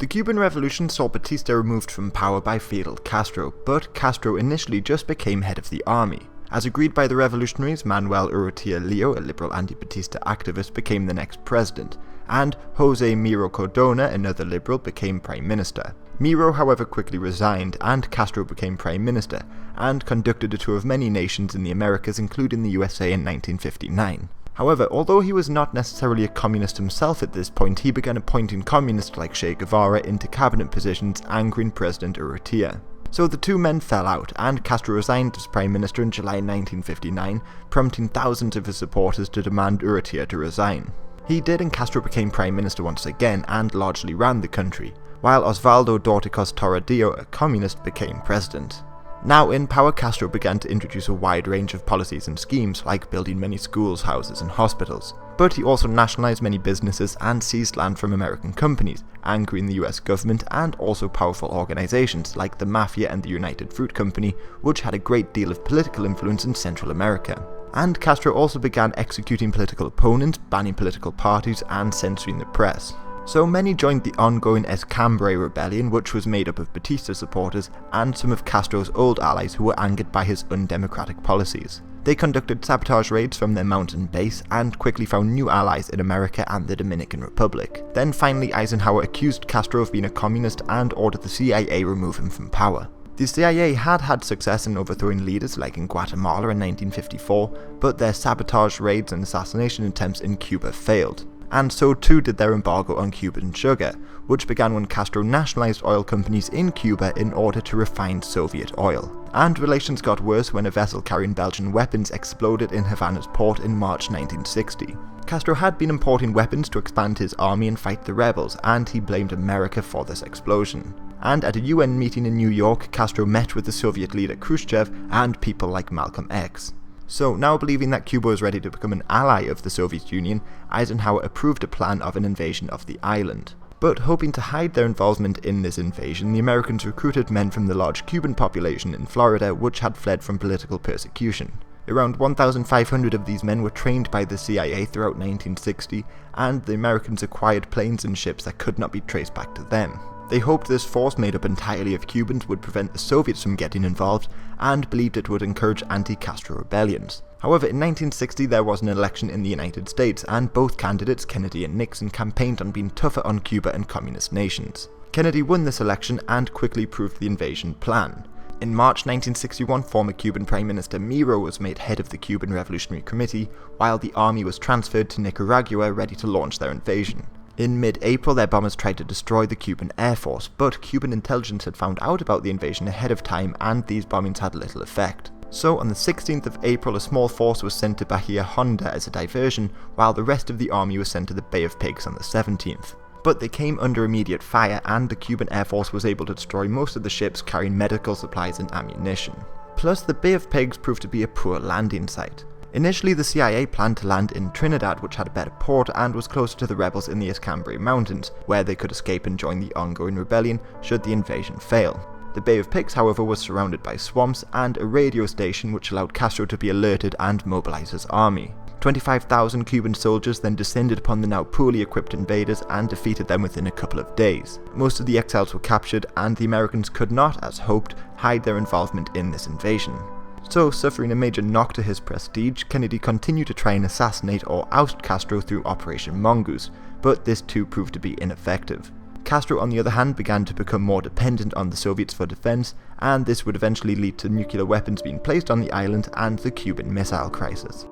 The Cuban Revolution saw Batista removed from power by Fidel Castro, but Castro initially just became head of the army. As agreed by the revolutionaries, Manuel Urrutia Leo, a liberal anti-Batista activist, became the next president, and Jose Miro Cardona, another liberal, became prime minister. Miro, however, quickly resigned, and Castro became prime minister, and conducted a tour of many nations in the Americas, including the USA in 1959. However, although he was not necessarily a communist himself at this point, he began appointing communists like Che Guevara into cabinet positions, angering President Urrutia. So the two men fell out, and Castro resigned as prime minister in July 1959, prompting thousands of his supporters to demand Urrutia to resign. He did, and Castro became prime minister once again, and largely ran the country, while Osvaldo Dorticos Torredillo, a communist, became president. Now in power, Castro began to introduce a wide range of policies and schemes, like building many schools, houses and hospitals. But he also nationalized many businesses and seized land from American companies, angering the US government and also powerful organizations like the Mafia and the United Fruit Company, which had a great deal of political influence in Central America. And Castro also began executing political opponents, banning political parties and censoring the press. So many joined the ongoing Escambray Rebellion, which was made up of Batista supporters and some of Castro's old allies who were angered by his undemocratic policies. They conducted sabotage raids from their mountain base and quickly found new allies in America and the Dominican Republic. Then finally Eisenhower accused Castro of being a communist and ordered the CIA remove him from power. The CIA had had success in overthrowing leaders like in Guatemala in 1954, but their sabotage raids and assassination attempts in Cuba failed. And so too did their embargo on Cuban sugar, which began when Castro nationalized oil companies in Cuba in order to refine Soviet oil. And relations got worse when a vessel carrying Belgian weapons exploded in Havana's port in March 1960. Castro had been importing weapons to expand his army and fight the rebels, and he blamed America for this explosion. And at a UN meeting in New York, Castro met with the Soviet leader Khrushchev and people like Malcolm X. So, now believing that Cuba was ready to become an ally of the Soviet Union, Eisenhower approved a plan of an invasion of the island. But hoping to hide their involvement in this invasion, the Americans recruited men from the large Cuban population in Florida which had fled from political persecution. Around 1,500 of these men were trained by the CIA throughout 1960, and the Americans acquired planes and ships that could not be traced back to them. They hoped this force made up entirely of Cubans would prevent the Soviets from getting involved, and believed it would encourage anti-Castro rebellions. However, in 1960 there was an election in the United States, and both candidates, Kennedy and Nixon, campaigned on being tougher on Cuba and communist nations. Kennedy won this election and quickly proved the invasion plan. In March 1961, former Cuban Prime Minister Miro was made head of the Cuban Revolutionary Committee, while the army was transferred to Nicaragua ready to launch their invasion. In mid-April, their bombers tried to destroy the Cuban Air Force, but Cuban intelligence had found out about the invasion ahead of time, and these bombings had little effect. So on the 16th of April, a small force was sent to Bahia Honda as a diversion, while the rest of the army was sent to the Bay of Pigs on the 17th. But they came under immediate fire, and the Cuban Air Force was able to destroy most of the ships carrying medical supplies and ammunition. Plus, the Bay of Pigs proved to be a poor landing site. Initially, the CIA planned to land in Trinidad, which had a better port and was closer to the rebels in the Escambray Mountains, where they could escape and join the ongoing rebellion should the invasion fail. The Bay of Pigs, however, was surrounded by swamps and a radio station which allowed Castro to be alerted and mobilize his army. 25,000 Cuban soldiers then descended upon the now poorly equipped invaders and defeated them within a couple of days. Most of the exiles were captured, and the Americans could not, as hoped, hide their involvement in this invasion. So, suffering a major knock to his prestige, Kennedy continued to try and assassinate or oust Castro through Operation Mongoose, but this too proved to be ineffective. Castro, on the other hand, began to become more dependent on the Soviets for defense, and this would eventually lead to nuclear weapons being placed on the island and the Cuban Missile Crisis.